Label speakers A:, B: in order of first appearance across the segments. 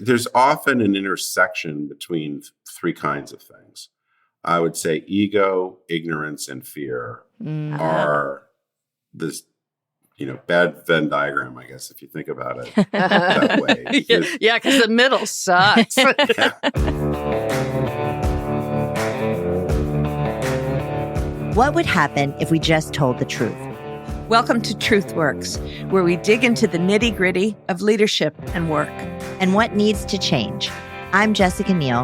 A: There's often an intersection between three kinds of things. I would say ego, ignorance, and fear are this, bad Venn diagram, I guess, if you think about it that way.
B: Yeah, because the middle sucks.
C: What would happen if we just told the truth?
B: Welcome to Truth Works, where we dig into the nitty-gritty of leadership and work.
C: And what needs to change. I'm Jessica Neal.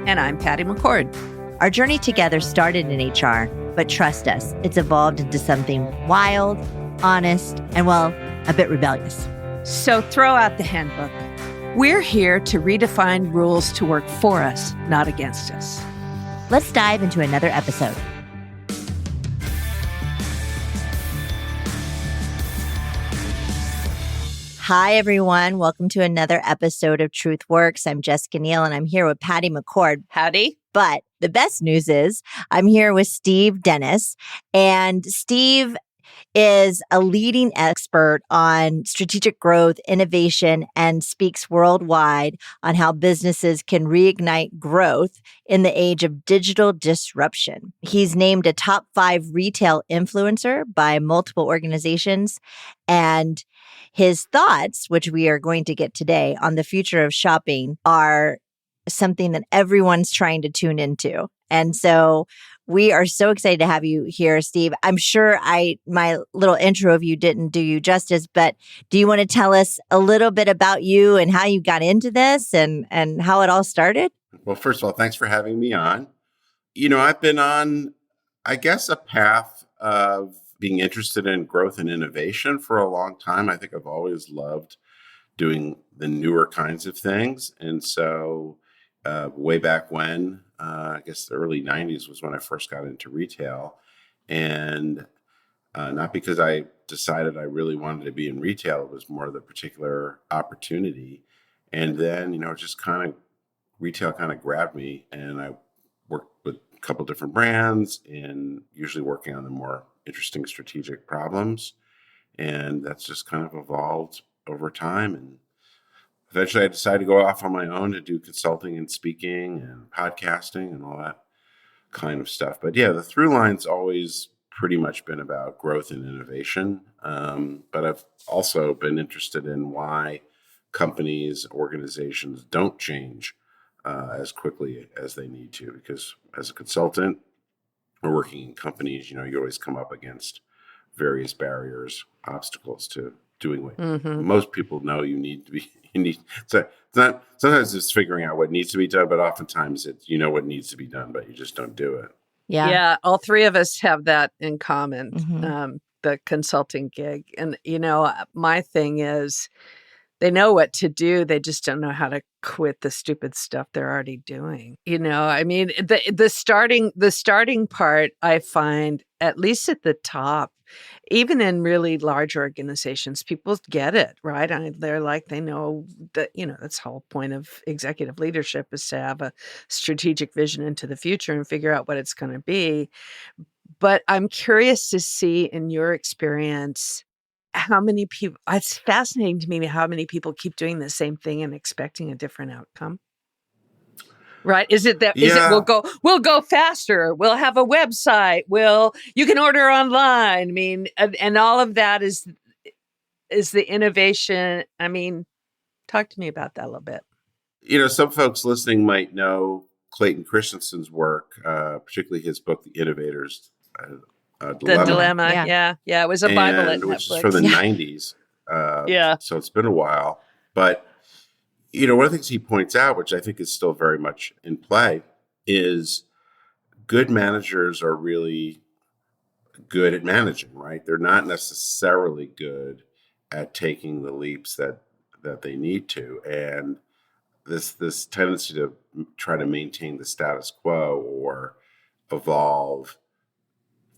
B: And I'm Patty McCord.
C: Our journey together started in HR, but trust us, it's evolved into something wild, honest, and, well, a bit rebellious.
B: So throw out the handbook. We're here to redefine rules to work for us, not against us.
C: Let's dive into another episode. Hi, everyone. Welcome to another episode of Truth Works. I'm Jessica Neal, and I'm here with Patty McCord.
B: Howdy.
C: But the best news is I'm here with Steve Dennis, and Steve is a leading expert on strategic growth, innovation, and speaks worldwide on how businesses can reignite growth in the age of digital disruption. He's named a top 5 retail influencer by multiple organizations, and his thoughts, which we are going to get today on the future of shopping, are something that everyone's trying to tune into. And so we are so excited to have you here, Steve. I'm sure my little intro of you didn't do you justice, but do you want to tell us a little bit about you and how you got into this and how it all started?
A: Well, first of all, thanks for having me on. I've been on, I guess, a path of being interested in growth and innovation for a long time. I think I've always loved doing the newer kinds of things. And so way back when, I guess the early 90s was when I first got into retail. And not because I decided I really wanted to be in retail, it was more the particular opportunity. And then, retail kind of grabbed me, and I worked with a couple different brands and usually working on the more interesting strategic problems. And that's just kind of evolved over time. And eventually I decided to go off on my own to do consulting and speaking and podcasting and all that kind of stuff. But yeah, the through line's always pretty much been about growth and innovation. But I've also been interested in why companies, organizations don't change as quickly as they need to. Because as a consultant or working in companies, you always come up against various barriers, obstacles to doing what most people know you need to be. So it's not, sometimes it's figuring out what needs to be done, but oftentimes it's, what needs to be done, but you just don't do it.
B: Yeah. All three of us have that in common, the consulting gig. And, my thing is they know what to do. They just don't know how to quit the stupid stuff they're already doing. The starting part, I find, at least at the top, even in really large organizations, people get it, right? They know that, that's the whole point of executive leadership is to have a strategic vision into the future and figure out what it's going to be. But I'm curious to see in your experience, how many people, it's fascinating to me how many people keep doing the same thing and expecting a different outcome. Right? Is it we'll go faster. We'll have a website. You can order online. And all of that is the innovation. Talk to me about that a little bit.
A: Some folks listening might know Clayton Christensen's work, particularly his book, The Innovator's Dilemma.
B: The Dilemma. Yeah. It was a Bible at Netflix.
A: Which is from the 90s. So it's been a while. But one of the things he points out, which I think is still very much in play, is good managers are really good at managing, right? They're not necessarily good at taking the leaps that they need to. And this tendency to try to maintain the status quo or evolve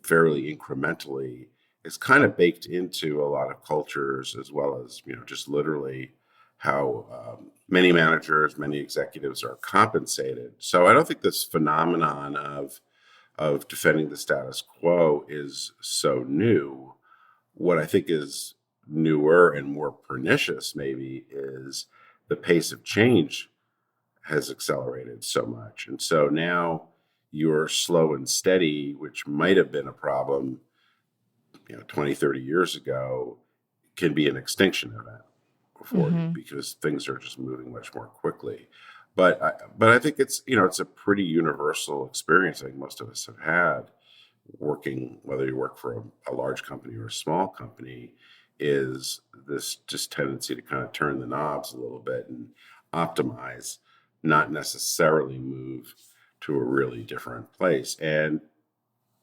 A: fairly incrementally is kind of baked into a lot of cultures, as well as, just literally how many managers, many executives are compensated. So I don't think this phenomenon of defending the status quo is so new. What I think is newer and more pernicious maybe is the the pace of change has accelerated so much. And so now you're slow and steady, which might have been a problem, 20, 30 years ago, can be an extinction event for you because things are just moving much more quickly. But I think it's a pretty universal experience. I think most of us have had working, whether you work for a large company or a small company, is this just tendency to kind of turn the knobs a little bit and optimize, not necessarily move to a really different place. And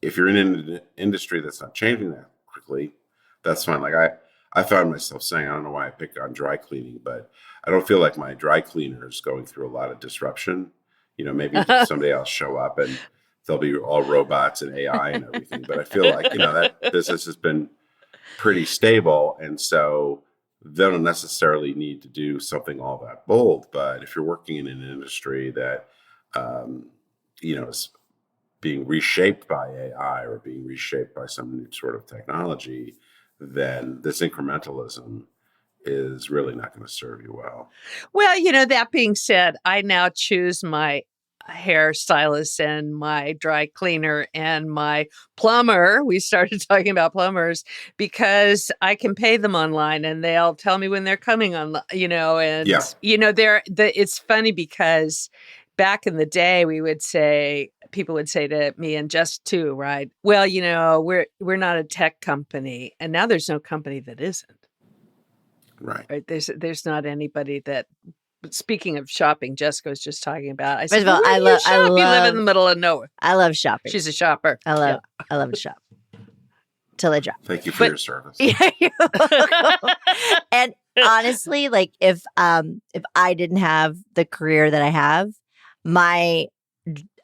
A: if you're in an industry that's not changing that quickly, that's fine. Like I found myself saying, I don't know why I pick on dry cleaning, but I don't feel like my dry cleaner is going through a lot of disruption. Maybe someday I'll show up and they'll be all robots and AI and everything. But I feel like, that business has been pretty stable. And so they don't necessarily need to do something all that bold. But if you're working in an industry that, is being reshaped by AI or being reshaped by some new sort of technology, then this incrementalism is really not going to serve you well.
B: Well, that being said, I now choose my hairstylist and my dry cleaner and my plumber. We started talking about plumbers because I can pay them online and they'll tell me when they're coming on, and it's funny because back in the day people would say to me, and just too, right? Well, we're not a tech company, and now there's no company that isn't.
A: Right.
B: There's not anybody that. Speaking of shopping, Jessica was just talking about. I
C: First
B: said,
C: of all,
B: "Where do you shop? You live in the middle of nowhere."
C: I love shopping.
B: She's a shopper.
C: I love to shop till I drop.
A: Thank you for your service.
C: Yeah, you're welcome. And honestly, like if I didn't have the career that I have, my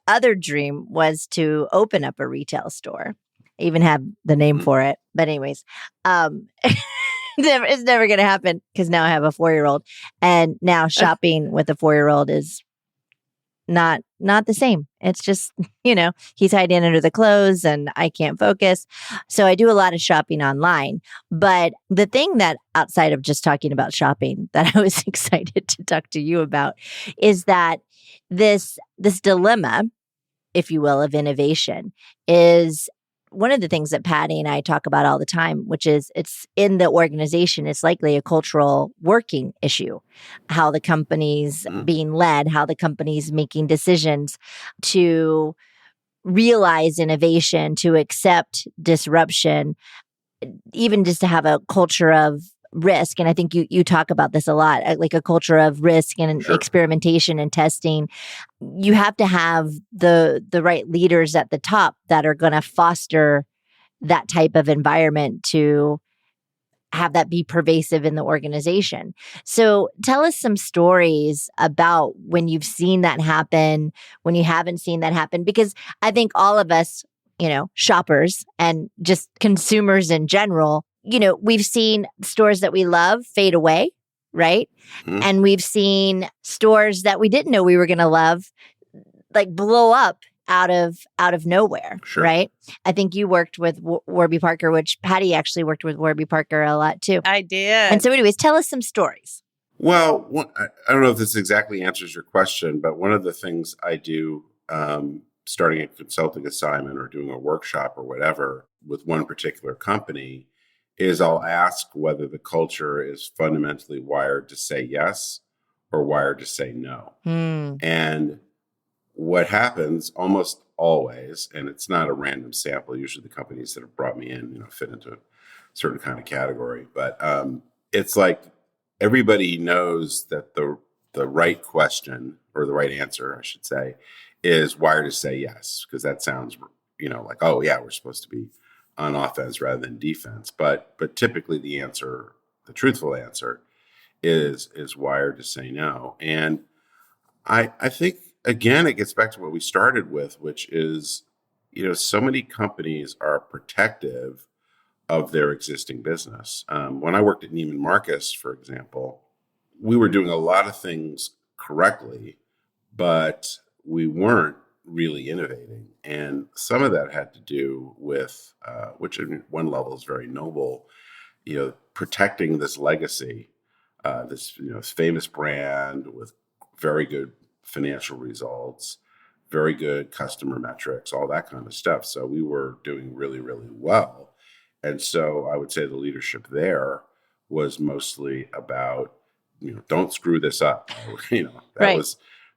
C: other dream was to open up a retail store. I even have the name for it. But anyways, it's never going to happen because now I have a 4-year-old, and now shopping with a 4-year-old is not the same. It's just, he's hiding under the clothes and I can't focus. So I do a lot of shopping online. But the thing that outside of just talking about shopping that I was excited to talk to you about is that this dilemma, if you will, of innovation is one of the things that Patty and I talk about all the time, which is it's in the organization, it's likely a cultural working issue, how the company's being led, how the company's making decisions to realize innovation, to accept disruption, even just to have a culture of risk. And I think you talk about this a lot, like a culture of risk and experimentation and testing. You have to have the right leaders at the top that are going to foster that type of environment to have that be pervasive in the organization. So tell us some stories about when you've seen that happen, when you haven't seen that happen, because I think all of us, shoppers and just consumers in general, we've seen stores that we love fade away, right? And we've seen stores that we didn't know we were going to love, like blow up out of nowhere, right? I think you worked with Warby Parker, which Patty actually worked with Warby Parker a lot too.
B: I did.
C: And so anyways, tell us some stories.
A: Well, I don't know if this exactly answers your question, but one of the things I do starting a consulting assignment or doing a workshop or whatever with one particular company is I'll ask whether the culture is fundamentally wired to say yes or wired to say no. And what happens almost always, and it's not a random sample, usually the companies that have brought me in, fit into a certain kind of category, but it's like everybody knows that the right question, or the right answer, I should say, is wired to say yes, because that sounds, like, oh yeah, we're supposed to be on offense rather than defense. But typically the truthful answer is wired to say no. And I think, again, it gets back to what we started with, which is, so many companies are protective of their existing business. When I worked at Neiman Marcus, for example, we were doing a lot of things correctly, but we weren't really innovating. And some of that had to do with, which at one level is very noble, protecting this legacy this famous brand with very good financial results, very good customer metrics, all that kind of stuff. So we were doing really, really well. And so I would say the leadership there was mostly about, don't screw this up.
C: Right.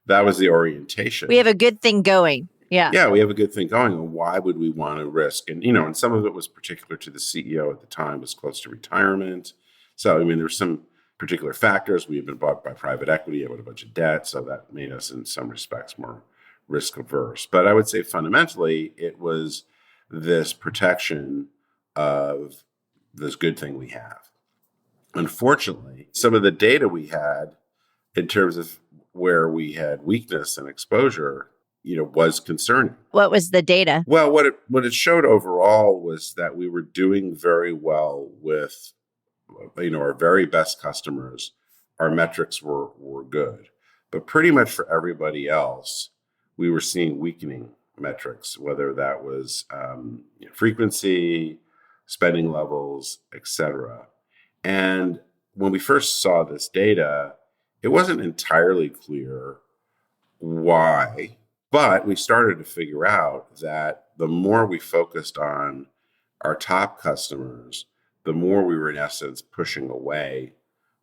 A: That was the orientation.
C: We have a good thing going. Yeah.
A: Yeah, we have a good thing going. And why would we want to risk? And, and some of it was particular to the CEO at the time, was close to retirement. So, I mean, there's some particular factors. We had been bought by private equity with a bunch of debt. So that made us, in some respects, more risk averse. But I would say fundamentally, it was this protection of this good thing we have. Unfortunately, some of the data we had in terms of where we had weakness and exposure, was concerning.
C: What was the data?
A: Well, what it showed overall was that we were doing very well with, our very best customers. Our metrics were good, but pretty much for everybody else, we were seeing weakening metrics, whether that was frequency, spending levels, etc. And when we first saw this data, it wasn't entirely clear why. But we started to figure out that the more we focused on our top customers, the more we were, in essence, pushing away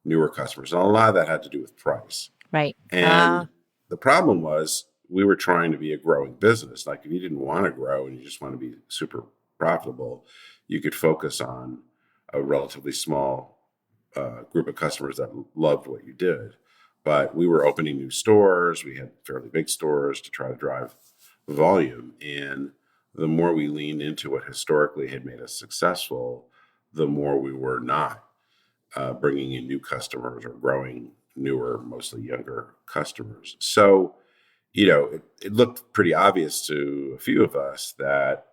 A: newer customers. And a lot of that had to do with price.
C: Right.
A: And the problem was we were trying to be a growing business. Like, if you didn't want to grow and you just want to be super profitable, you could focus on a relatively small group of customers that loved what you did. But we were opening new stores. We had fairly big stores to try to drive volume. And the more we leaned into what historically had made us successful, the more we were not bringing in new customers or growing newer, mostly younger customers. So, it looked pretty obvious to a few of us that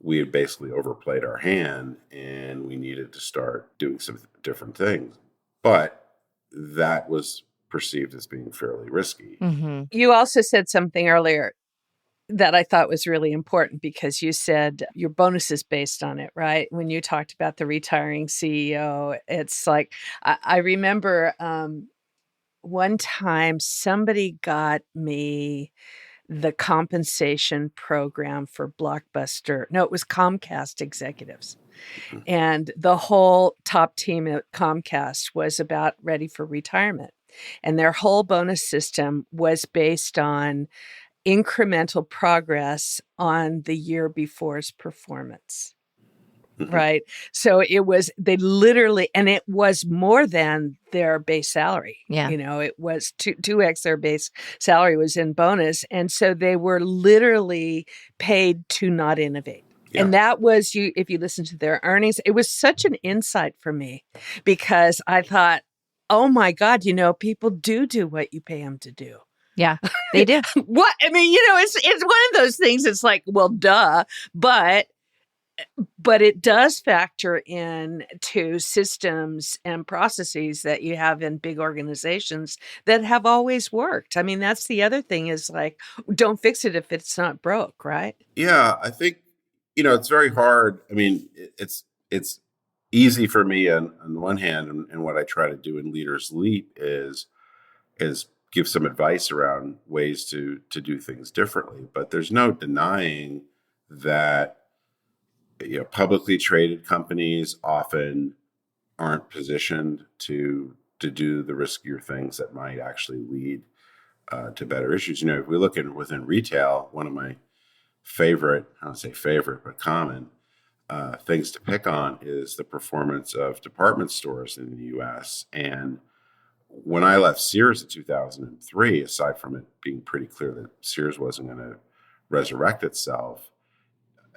A: we had basically overplayed our hand and we needed to start doing some different things. But that was perceived as being fairly risky.
C: Mm-hmm.
B: You also said something earlier that I thought was really important, because you said your bonus is based on it, right? When you talked about the retiring CEO, it's like, I remember one time somebody got me the compensation program for Blockbuster. No, it was Comcast executives. And the whole top team at Comcast was about ready for retirement. And their whole bonus system was based on incremental progress on the year before's performance. Right. So they literally, and it was more than their base salary.
C: Yeah.
B: It was 2x their base salary was in bonus. And so they were literally paid to not innovate. Yeah. And that was, if you listen to their earnings, it was such an insight for me, because I thought, oh my God, people do what you pay them to do.
C: Yeah, they do.
B: What? I mean, it's one of those things. It's like, well, duh, but it does factor in to systems and processes that you have in big organizations that have always worked. I mean, that's the other thing, is like, don't fix it if it's not broke, right?
A: Yeah, I think, it's very hard. I mean, it's easy for me on the one hand, and what I try to do in Leaders Leap is give some advice around ways to do things differently. But there's no denying that publicly traded companies often aren't positioned to do the riskier things that might actually lead to better issues. If we look within retail, one of my favorite, I don't say favorite, but common things to pick on is the performance of department stores in the U.S. And when I left Sears in 2003, aside from it being pretty clear that Sears wasn't going to resurrect itself,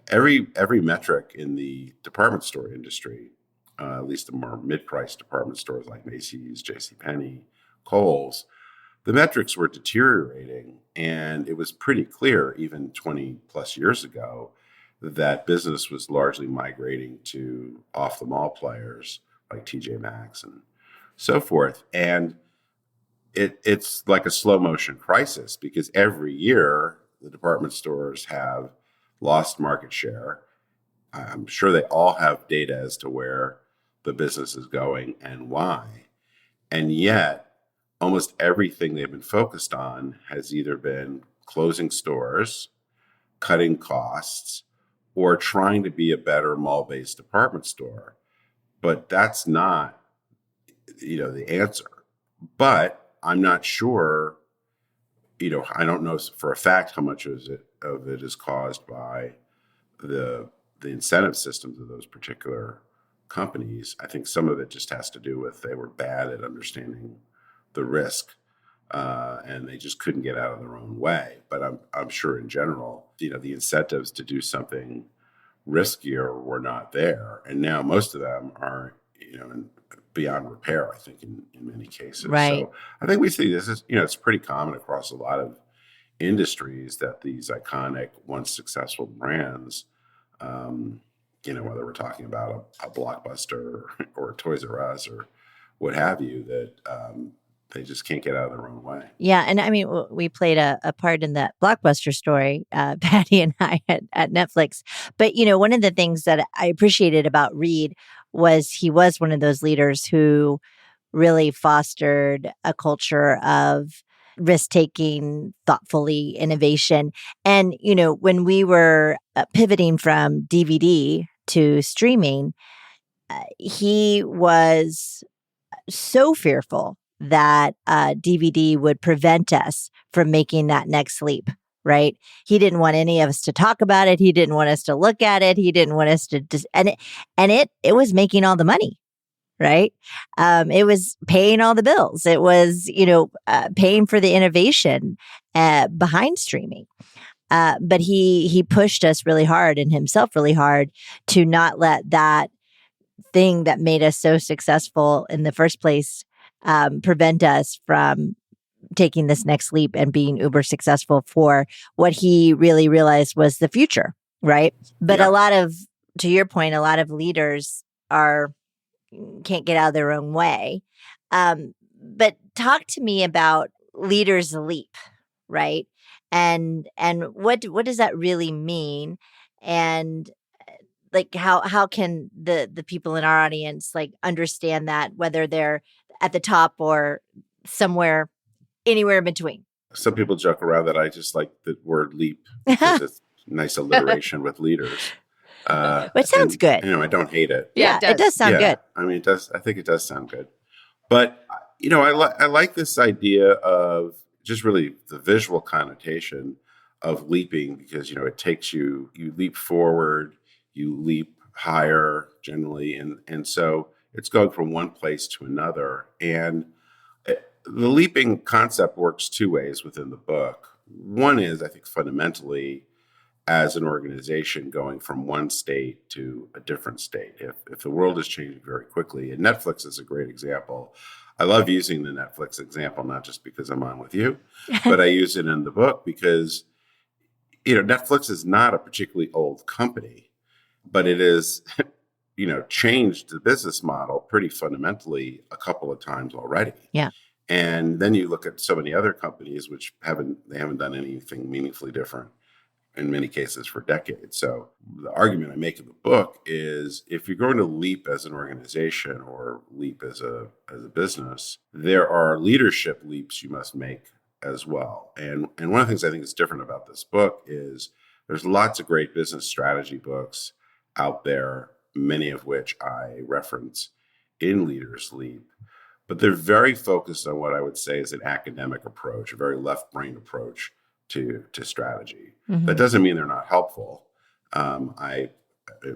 A: every metric in the department store industry, at least the more mid-priced department stores like Macy's, JCPenney, Kohl's, the metrics were deteriorating. And it was pretty clear, even 20 plus years ago, that business was largely migrating to off-the-mall players like TJ Maxx and so forth. And it's like a slow motion crisis, because every year the department stores have lost market share. I'm sure they all have data as to where the business is going and why. And yet, almost everything they've been focused on has either been closing stores, cutting costs, or trying to be a better mall-based department store. But that's not, the answer. But I'm not sure, I don't know for a fact how much of it is caused by the incentive systems of those particular companies. I think some of it just has to do with they were bad at understanding the risk, and they just couldn't get out of their own way. But I'm sure in general, the incentives to do something riskier were not there, and now most of them are beyond repair. I think in many cases.
C: Right.
A: So I think we see this is it's pretty common across a lot of industries that these iconic, once successful brands, whether we're talking about a Blockbuster or a Toys R Us or what have you, that they just can't get out of their own way.
C: Yeah. And I mean, we played a part in that Blockbuster story, Patty and I at Netflix. But, one of the things that I appreciated about Reed was he was one of those leaders who really fostered a culture of risk-taking, thoughtfully innovation. And, when we were pivoting from DVD to streaming, he was so fearful that DVD would prevent us from making that next leap. Right? He didn't want any of us to talk about it. He didn't want us to look at it. He didn't want us to it was making all the money. Right? It was paying all the bills. It was, paying for the innovation behind streaming. But he pushed us really hard and himself really hard to not let that thing that made us so successful in the first place prevent us from taking this next leap and being uber successful for what he really realized was the future. Right? But to your point, a lot of leaders can't get out of their own way. But talk to me about leaders leap, right? And what does that really mean? And like how can the people in our audience like understand that, whether they're at the top or somewhere anywhere in between?
A: Some people joke around that I just like the word leap because it's nice alliteration with leaders.
C: Which sounds good.
A: I don't hate it.
C: Yeah, it does sound good.
A: I mean, it does. I think it does sound good. But, I like this idea of just really the visual connotation of leaping because, it takes you leap forward, you leap higher generally. And so it's going from one place to another. And the leaping concept works two ways within the book. One is, I think, fundamentally, as an organization going from one state to a different state. If the world is changing very quickly, and Netflix is a great example. I love using the Netflix example, not just because I'm on with you, but I use it in the book because, Netflix is not a particularly old company, but it is, changed the business model pretty fundamentally a couple of times already.
C: Yeah.
A: And then you look at so many other companies which haven't done anything meaningfully different in many cases for decades. So the argument I make in the book is if you're going to leap as an organization or leap as a business, there are leadership leaps you must make as well. And one of the things I think is different about this book is there's lots of great business strategy books out there, many of which I reference in Leaders Leap, but they're very focused on what I would say is an academic approach, a very left-brain approach to strategy. Mm-hmm. That doesn't mean they're not helpful. I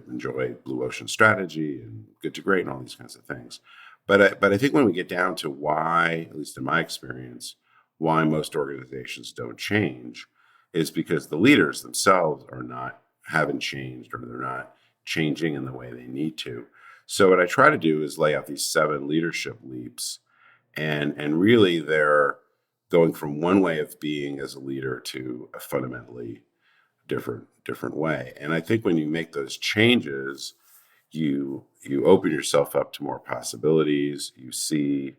A: enjoy Blue Ocean Strategy and Good to Great and all these kinds of things. But I think when we get down to why, at least in my experience, why most organizations don't change is because the leaders themselves haven't changed or they're not changing in the way they need to. So what I try to do is lay out these 7 leadership leaps and really they're going from one way of being as a leader to a fundamentally different way. And I think when you make those changes, you open yourself up to more possibilities. You see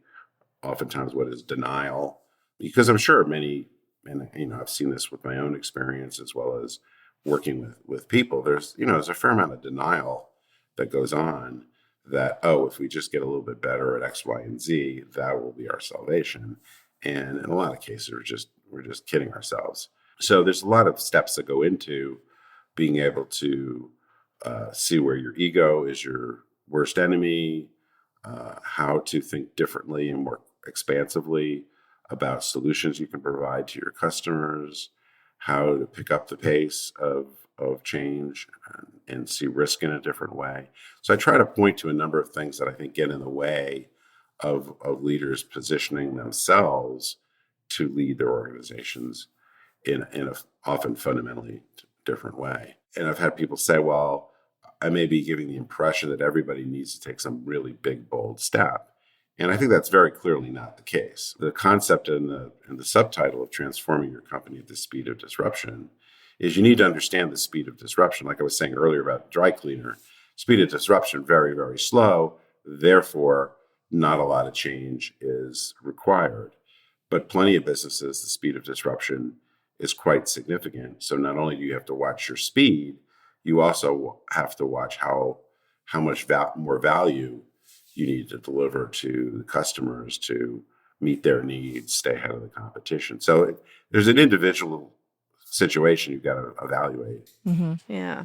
A: oftentimes what is denial, because I'm sure many, and I've seen this with my own experience as well as working with people. There's a fair amount of denial that goes on that, oh, if we just get a little bit better at X, Y, and Z, that will be our salvation. And in a lot of cases, we're just kidding ourselves. So there's a lot of steps that go into being able to see where your ego is your worst enemy, how to think differently and more expansively about solutions you can provide to your customers, how to pick up the pace of change and see risk in a different way. So I try to point to a number of things that I think get in the way of leaders positioning themselves to lead their organizations in a often fundamentally different way. And I've had people say, well, I may be giving the impression that everybody needs to take some really big, bold step. And I think that's very clearly not the case. The concept and the subtitle of transforming your company at the speed of disruption is you need to understand the speed of disruption. Like I was saying earlier about dry cleaner, speed of disruption, very, very slow. Therefore, not a lot of change is required. But plenty of businesses, the speed of disruption is quite significant. So not only do you have to watch your speed, you also have to watch how much more value you need to deliver to the customers to meet their needs, stay ahead of the competition. So there's an individual situation you've got to evaluate.
C: Mm-hmm.
B: Yeah.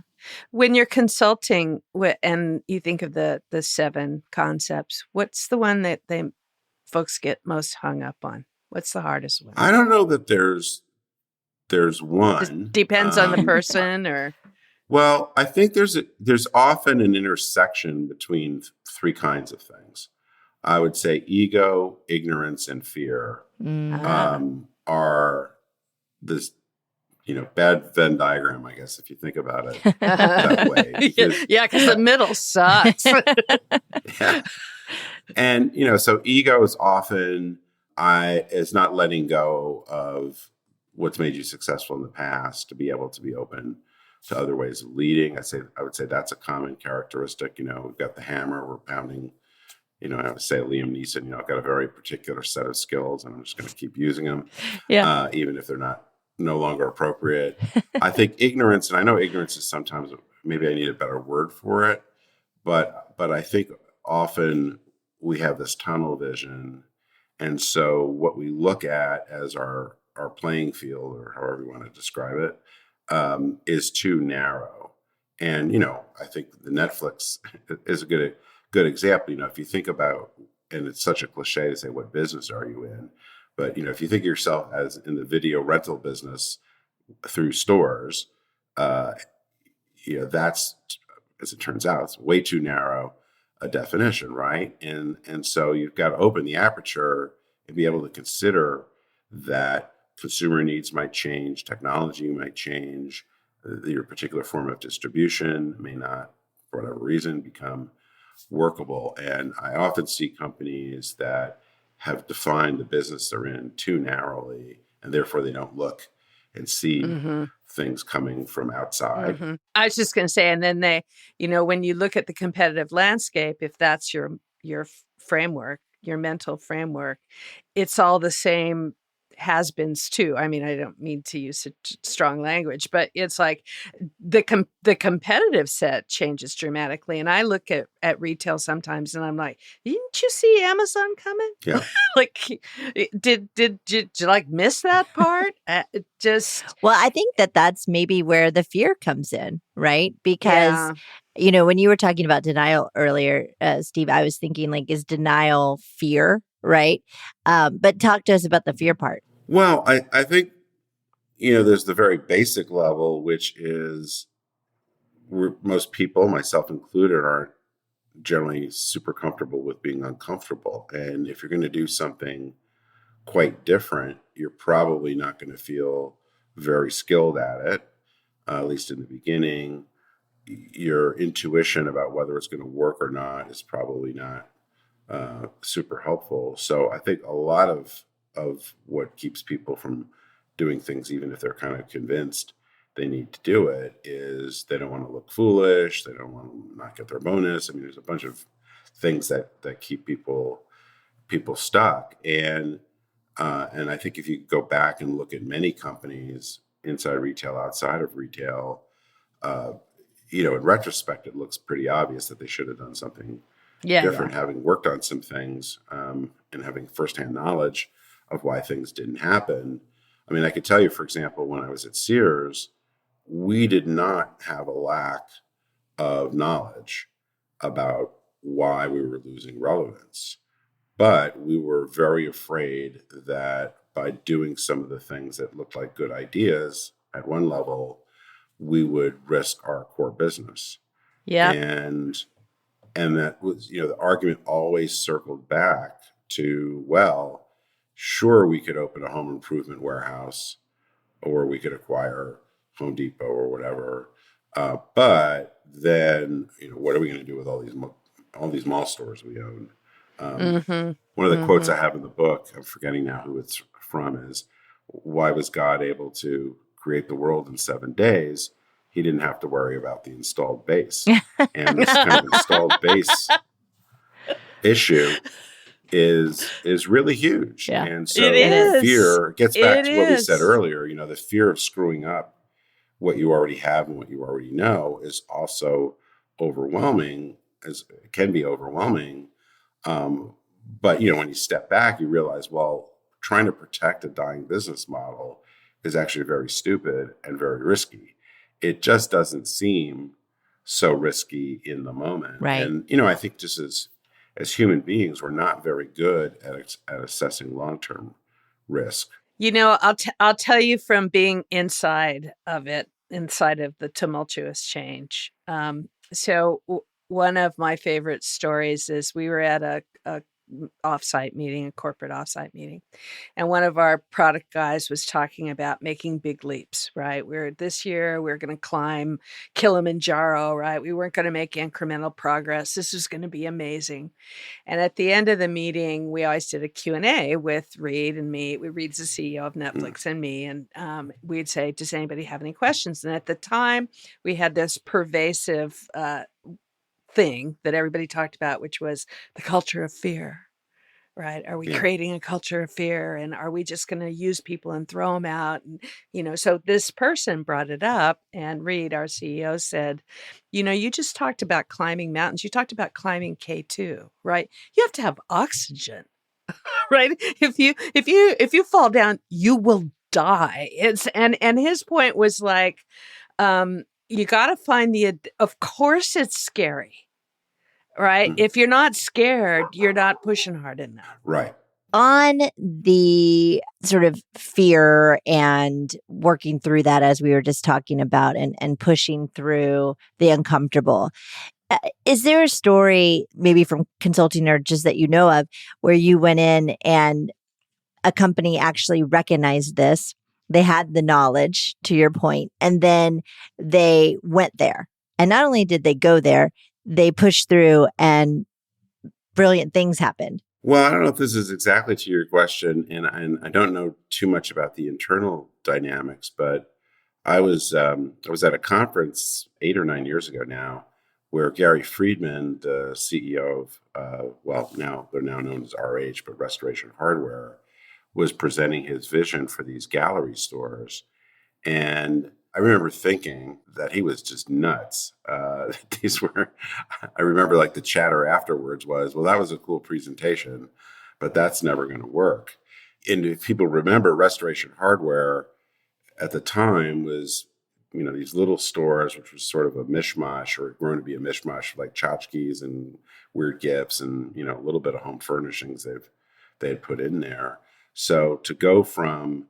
B: When you're consulting and you think of the 7 concepts, what's the one that folks get most hung up on? What's the hardest one?
A: I don't know that there's one.
B: Just depends on the person, or
A: well, I think there's often an intersection between 3 kinds of things. I would say ego, ignorance, and fear are this, bad Venn diagram, I guess, if you think about it that way.
B: Yeah, because the middle sucks.
A: Yeah. And, so ego is often is not letting go of what's made you successful in the past to be able to be open to other ways of leading. I would say that's a common characteristic. We've got the hammer, we're pounding. I would say Liam Neeson, I've got a very particular set of skills and I'm just going to keep using them, even if they're no longer appropriate. I think ignorance, and I know ignorance is sometimes, maybe I need a better word for it, but I think often we have this tunnel vision. And so what we look at as our playing field, or however you want to describe it, is too narrow. And, I think the Netflix is a good example. If you think about, and it's such a cliche to say, what business are you in? But, if you think of yourself as in the video rental business through stores, that's, as it turns out, it's way too narrow a definition, right? And so you've got to open the aperture and be able to consider that consumer needs might change, technology might change, your particular form of distribution may not, for whatever reason, become workable. And I often see companies that have defined the business they're in too narrowly, and therefore they don't look and see things coming from outside.
B: I was just going to say, and then they, when you look at the competitive landscape, if that's your framework, your mental framework, it's all the same has-beens too. I mean, I don't mean to use such strong language, but it's like the competitive set changes dramatically. And I look at retail sometimes and I'm like, didn't you see Amazon coming?
A: Yeah.
B: Like, did you like miss that part?
C: Well, I think that's maybe where the fear comes in, right? Because when you were talking about denial earlier, Steve, I was thinking, like, is denial fear, right? But talk to us about the fear part.
A: Well, I think, there's the very basic level, which is most people, myself included, aren't generally super comfortable with being uncomfortable. And if you're going to do something quite different, you're probably not going to feel very skilled at it, at least in the beginning. Your intuition about whether it's going to work or not is probably not super helpful. So I think a lot of what keeps people from doing things, even if they're kind of convinced they need to do it, is they don't want to look foolish. They don't want to not get their bonus. I mean, there's a bunch of things that keep people stuck. And I think if you go back and look at many companies inside retail, outside of retail, in retrospect, it looks pretty obvious that they should have done something
B: Yeah.
A: different, having worked on some things and having firsthand knowledge of why things didn't happen. I mean, I could tell you, for example, when I was at Sears, we did not have a lack of knowledge about why we were losing relevance. But we were very afraid that by doing some of the things that looked like good ideas at one level, we would risk our core business.
B: Yeah.
A: And that was, the argument always circled back to, well, sure, we could open a home improvement warehouse or we could acquire Home Depot or whatever. But then, what are we going to do with all these mall stores we own? One of the quotes I have in the book, I'm forgetting now who it's from, is, why was God able to create the world in 7 days? He didn't have to worry about the installed base. And this kind of installed base issue is really huge.
C: Yeah.
A: And so
B: It is.
A: the fear gets back
B: It
A: to what we said
B: is.
A: earlier, the fear of screwing up what you already have and what you already know is also overwhelming, it can be overwhelming. But, when you step back, you realize, well, trying to protect a dying business model is actually very stupid and very risky. It just doesn't seem so risky in the moment.
C: Right.
A: And, I think just as human beings, we're not very good at assessing long-term risk.
B: I'll tell you from being inside of it, inside of the tumultuous change. One of my favorite stories is we were at a offsite meeting, a corporate offsite meeting, and one of our product guys was talking about making big leaps, right? This year we're going to climb Kilimanjaro, right? We weren't going to make incremental progress. This was going to be amazing. And at the end of the meeting, we always did a Q&A with Reed and me. Reed's the CEO of Netflix and me. And we'd say, does anybody have any questions? And at the time, we had this pervasive thing that everybody talked about, which was the culture of fear, right? Are we creating a culture of fear? And are we just going to use people and throw them out? And, so this person brought it up, and Reed, our CEO, said, you just talked about climbing mountains. You talked about climbing K2, right? You have to have oxygen, right? If you fall down, you will die. And his point was like, you got to find of course it's scary, right? If you're not scared, you're not pushing hard enough.
A: Right.
C: On the sort of fear and working through that, as we were just talking about, and pushing through the uncomfortable, is there a story maybe from consulting or just that you know of where you went in and a company actually recognized this, they had the knowledge, to your point, and then they went there? And not only did they go there, they pushed through and brilliant things happened.
A: Well, I don't know if this is exactly to your question, and I don't know too much about the internal dynamics, but I was at a conference 8 or 9 years ago now, where Gary Friedman, the CEO of now they're now known as RH, but Restoration Hardware, was presenting his vision for these gallery stores. And I remember thinking that he was just nuts. I remember like the chatter afterwards was, well, that was a cool presentation, but that's never going to work. And if people remember, Restoration Hardware at the time was, these little stores, which was sort of a mishmash, or grown to be a mishmash, like tchotchkes and weird gifts and, a little bit of home furnishings they had put in there. So to go from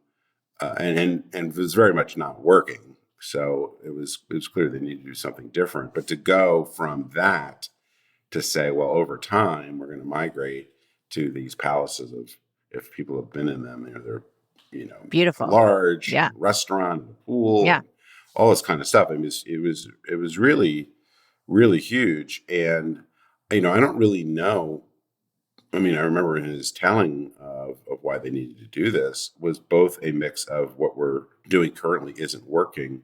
A: and it was very much not working. So it was clear they needed to do something different. But to go from that to say, well, over time we're going to migrate to these palaces of, if people have been in them, they're
C: beautiful,
A: large, restaurant, and pool, and all this kind of stuff. I mean, it was really, really huge. And I don't really know. I mean, I remember in his telling of why they needed to do this was both a mix of what we're doing currently isn't working,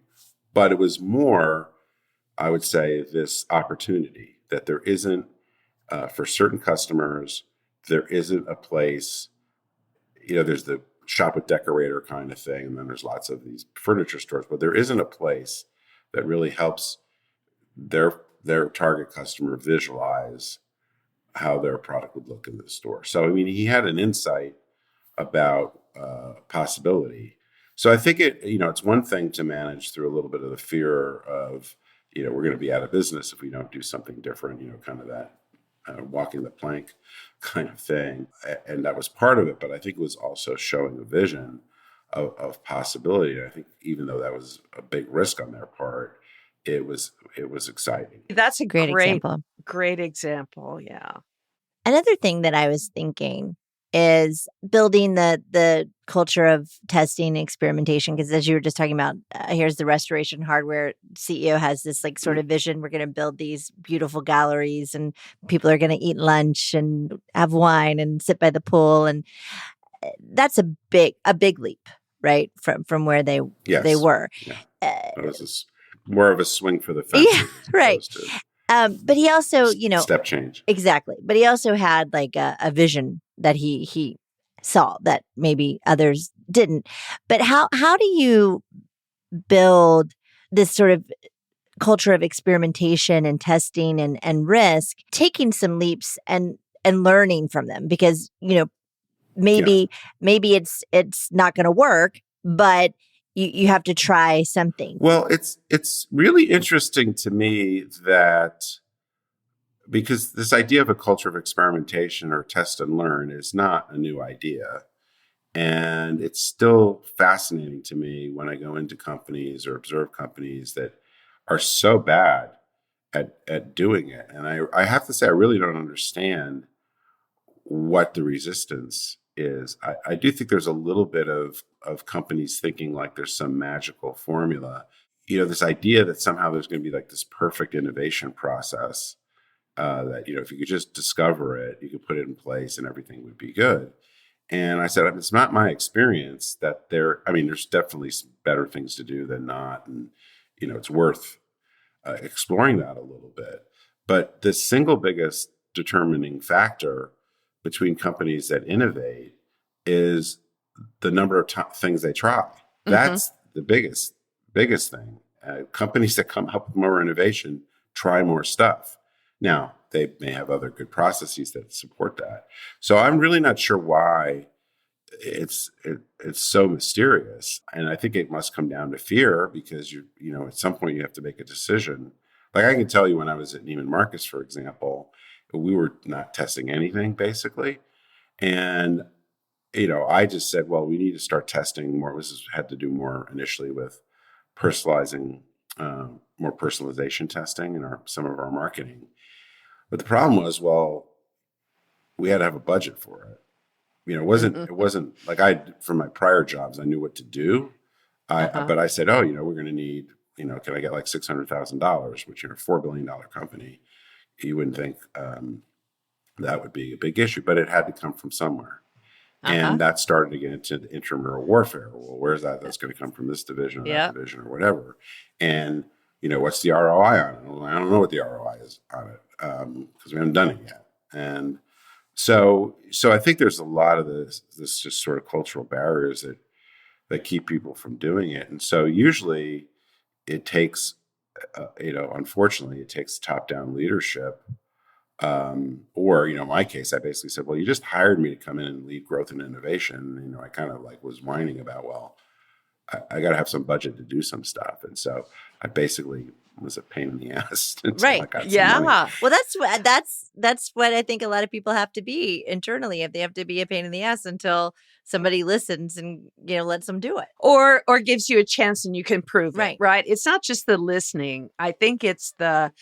A: but it was more, I would say, this opportunity that there isn't, for certain customers, there isn't a place, there's the shop with decorator kind of thing, and then there's lots of these furniture stores, but there isn't a place that really helps their target customer visualize how their product would look in the store. So, I mean, he had an insight about possibility. So I think it's one thing to manage through a little bit of the fear of, we're going to be out of business if we don't do something different, kind of that walking the plank kind of thing. And that was part of it. But I think it was also showing a vision of possibility. And I think even though that was a big risk on their part, it was exciting.
B: That's a
C: Great example.
B: Great example. Yeah.
C: Another thing that I was thinking is building the culture of testing and experimentation. Because as you were just talking about, here's the Restoration Hardware CEO has this like sort of vision. We're going to build these beautiful galleries, and people are going to eat lunch and have wine and sit by the pool, and that's a big leap, right, from where they were.
A: Yeah. It was more of a swing for the fences.
C: Yeah, right. But he also,
A: step change.
C: Exactly. But he also had like a vision that he saw that maybe others didn't. But how do you build this sort of culture of experimentation and testing and risk, taking some leaps and learning from them? Because, maybe it's not going to work, but you have to try something.
A: Well, it's really interesting to me that, because this idea of a culture of experimentation or test and learn is not a new idea. And it's still fascinating to me when I go into companies or observe companies that are so bad at doing it. And I have to say, I really don't understand what the resistance is. I do think there's a little bit of companies thinking like there's some magical formula. This idea that somehow there's going to be like this perfect innovation process that, if you could just discover it, you could put it in place and everything would be good. And I said, it's not my experience that there's definitely some better things to do than not. And, it's worth exploring that a little bit. But the single biggest determining factor between companies that innovate is the number of things they try. Mm-hmm. That's the biggest thing. Companies that come up with more innovation try more stuff. Now, they may have other good processes that support that. So I'm really not sure why it's so mysterious. And I think it must come down to fear, because at some point you have to make a decision. Like I can tell you, when I was at Neiman Marcus, for example, we were not testing anything basically. And, I just said, well, we need to start testing more. This had to do more initially with personalizing, more personalization testing in some of our marketing. But the problem was, well, we had to have a budget for it. It wasn't like from my prior jobs, I knew what to do. But I said, we're going to need, can I get like $600,000, which, $4 billion company, you wouldn't think that would be a big issue, but it had to come from somewhere. And that started to get into the intramural warfare. Well, where's that? That's going to come from this division or that division or whatever. And, what's the ROI on it? Well, I don't know what the ROI is on it because we haven't done it yet. And so I think there's a lot of this just sort of cultural barriers that keep people from doing it. And so usually it takes, unfortunately, it takes top-down leadership. Or, in my case, I basically said, well, you just hired me to come in and lead growth and innovation. I kind of like was whining about, well, I got to have some budget to do some stuff. And so I basically was a pain in the ass until I got some money.
C: Well, that's what I think a lot of people have to be internally. If they have to be a pain in the ass until somebody listens and lets them do it,
B: or gives you a chance and you can prove it. Right. It's not just the listening. I think it's the,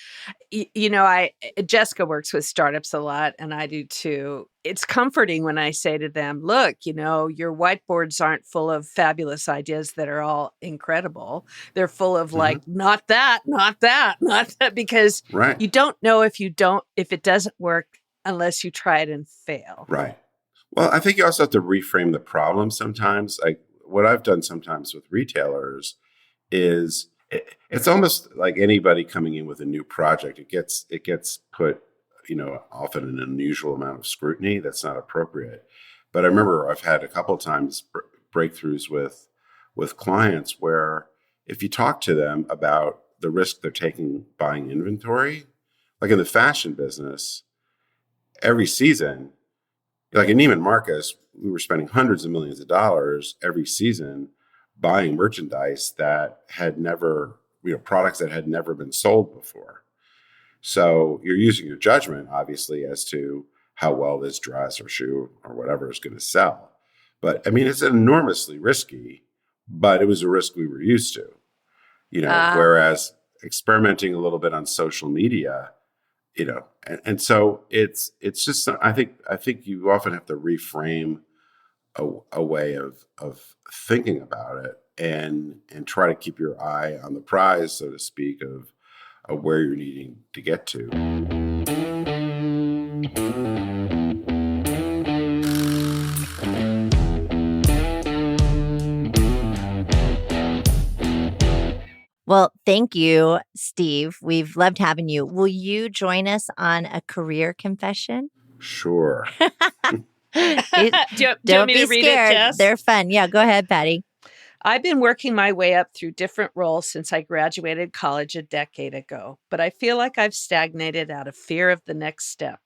B: Jessica works with startups a lot, and I do too. It's comforting when I say to them, look, your whiteboards aren't full of fabulous ideas that are all incredible. They're full of like, not that, because you don't know if it doesn't work unless you try it and fail.
A: Right. Well, I think you also have to reframe the problem sometimes. Like what I've done sometimes with retailers is it's almost like anybody coming in with a new project. It gets put, often an unusual amount of scrutiny that's not appropriate. But I remember I've had a couple of times breakthroughs with clients where if you talk to them about the risk they're taking buying inventory, like in the fashion business, every season, like in Neiman Marcus, we were spending hundreds of millions of dollars every season buying merchandise that had never, products that had never been sold before. So you're using your judgment, obviously, as to how well this dress or shoe or whatever is going to sell. But I mean, it's enormously risky, but it was a risk we were used to, whereas experimenting a little bit on social media, and so it's just, I think you often have to reframe a way of thinking about it and try to keep your eye on the prize, so to speak, of where you're needing to get to.
C: Well, thank you, Steve. We've loved having you. Will you join us on a career confession?
A: Sure.
B: Do you want me to read
C: scared.
B: It, Jess?
C: They're fun. Yeah, go ahead, Patty.
B: I've been working my way up through different roles since I graduated college a decade ago, but I feel like I've stagnated out of fear of the next step.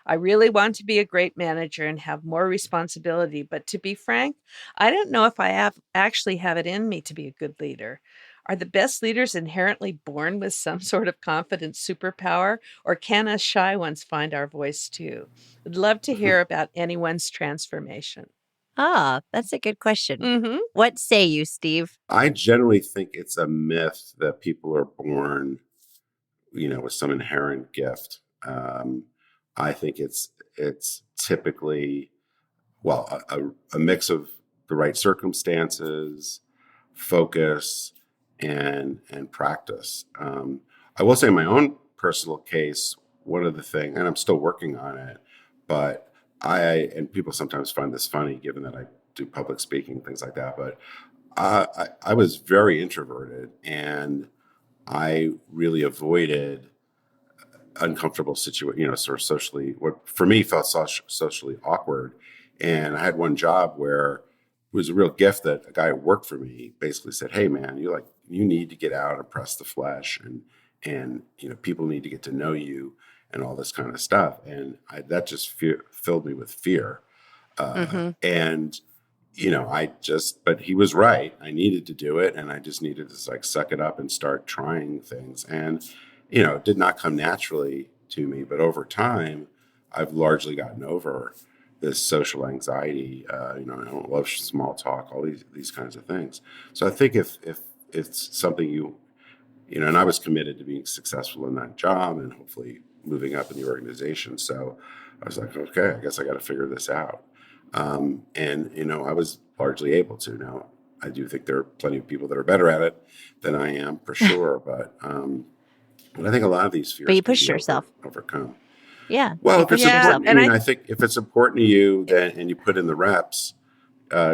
B: I really want to be a great manager and have more responsibility, but to be frank, I don't know if I actually have it in me to be a good leader. Are the best leaders inherently born with some sort of confident superpower, or can us shy ones find our voice too? I'd love to hear about anyone's transformation.
C: Ah, that's a good question.
B: Mm-hmm.
C: What say you, Steve?
A: I generally think it's a myth that people are born, with some inherent gift. I think it's typically, a mix of the right circumstances, focus, and practice. I will say in my own personal case, one of the things, and I'm still working on it, but and people sometimes find this funny given that I do public speaking, things like that, but I was very introverted and I really avoided uncomfortable situation, sort of socially, what for me felt socially awkward. And I had one job where it was a real gift that a guy who worked for me basically said, "Hey man, you need to get out and press the flesh and people need to get to know you and all this kind of stuff." And that just filled me with fear. And but he was right. I needed to do it. And I just needed to suck it up and start trying things. And, it did not come naturally to me, but over time, I've largely gotten over this social anxiety. I don't love small talk, all these kinds of things. So I think if it's something and I was committed to being successful in that job and hopefully moving up in the organization. So I was like, okay, I guess I got to figure this out. And I was largely able to. Now, I do think there are plenty of people that are better at it than I am, for sure. But I think a lot of these fears
C: But you pushed yourself.
A: Overcome.
C: Yeah.
A: Well, if it's important,
B: and
A: I think if it's important to you, and you put in the reps,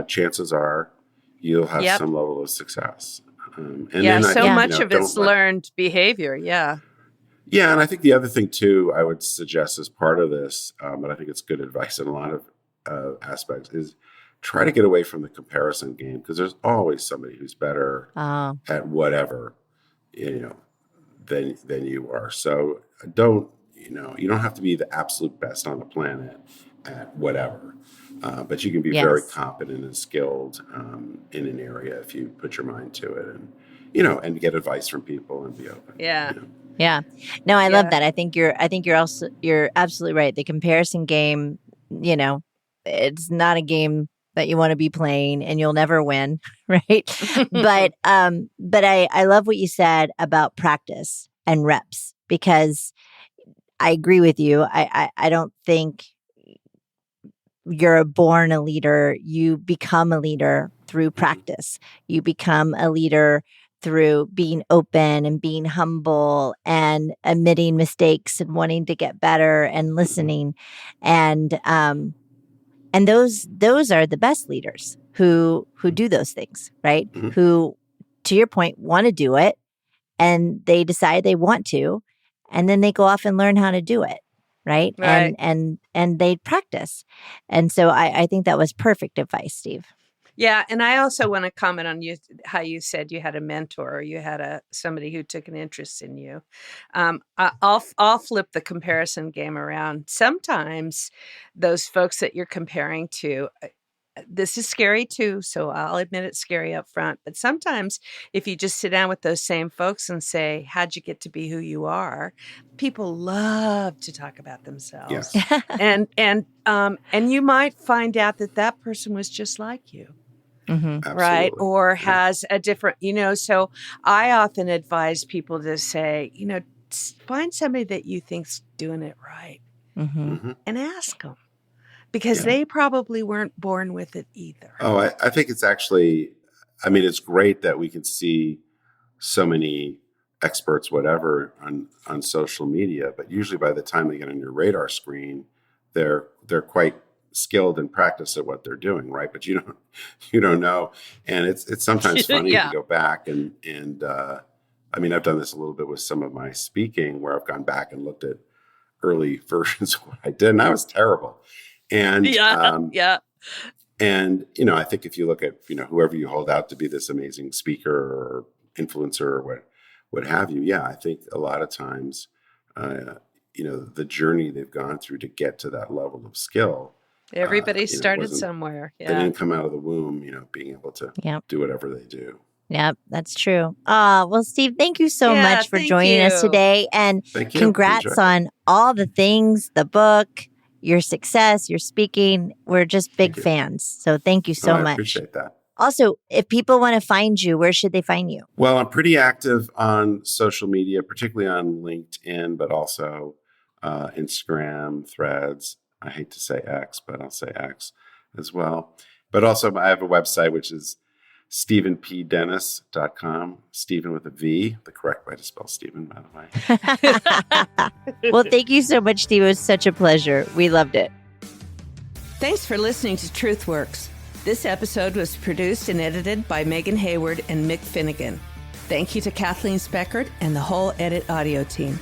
A: chances are you'll have some level of success.
B: Much of it's learned behavior. Yeah.
A: Yeah, and I think the other thing too, I would suggest as part of this, but I think it's good advice in a lot of aspects, is try to get away from the comparison game, because there's always somebody who's better at whatever, than you are. So you don't have to be the absolute best on the planet at whatever, but you can be very competent and skilled in an area if you put your mind to it, and get advice from people and be open.
B: Yeah.
C: Yeah. No, I love that. I think you're absolutely right. The comparison game, it's not a game that you want to be playing and you'll never win. Right. But I love what you said about practice and reps, because I agree with you. I don't think you're born a leader. You become a leader through practice. You become a leader through being open and being humble and admitting mistakes and wanting to get better and listening. And those are the best leaders who do those things, right?
A: Mm-hmm.
C: Who, to your point, want to do it and they decide they want to, and then they go off and learn how to do it. Right. And they practice. And so I think that was perfect advice, Steve.
B: Yeah, and I also want to comment on how you said you had a mentor, or you had somebody who took an interest in you. I'll flip the comparison game around. Sometimes those folks that you're comparing to, this is scary too, so I'll admit it's scary up front. But sometimes if you just sit down with those same folks and say, "How'd you get to be who you are?" People love to talk about themselves.
A: Yes.
B: And you might find out that person was just like you.
C: Mm-hmm.
B: Right.
A: Absolutely.
B: Or
A: Yeah.
B: has a different, so I often advise people to say, find somebody that you think's doing it right
C: Mm-hmm.
A: Hmm.
B: and ask them, because
A: Yeah.
B: they probably weren't born with it either.
A: Oh, I think it's actually, I mean, it's great that we can see so many experts, whatever, on social media, but usually by the time they get on your radar screen, they're quite skilled and practiced at what they're doing, right? But you don't know, and it's sometimes funny to
B: Yeah.
A: go back and I mean, I've done this a little bit with some of my speaking, where I've gone back and looked at early versions of what I did, and I was terrible. And
B: Yeah.
A: and, I think if you look at, whoever you hold out to be this amazing speaker or influencer or what have you, yeah, I think a lot of times, the journey they've gone through to get to that level of skill,
B: Everybody started
A: wasn't,
B: somewhere.
A: they
B: Yeah.
A: didn't come out of the womb, being able to
C: Yep.
A: do whatever they do.
C: Yep, that's true. Well, Steve, thank you so
B: Yeah,
C: much for
B: thank
C: joining us
B: you.
C: today. And
A: Thank you.
C: congrats
A: Enjoyed it.
C: on all the things, the book, your success, your speaking. We're just big
A: Thank you.
C: fans. So thank you so
A: I
C: much.
A: appreciate that.
C: Also, if people want to find you, where should they find you?
A: Well, I'm pretty active on social media, particularly on LinkedIn, but also Instagram, Threads. I hate to say X, but I'll say X as well. But also I have a website, which is StephenPDennis.com. Stephen with a V, the correct way to spell Stephen, by the way.
C: Well, thank you so much, Steve. It was such a pleasure. We loved it.
B: Thanks for listening to TruthWorks. This episode was produced and edited by Megan Hayward and Mick Finnegan. Thank you to Kathleen Speckert and the whole Edit Audio team.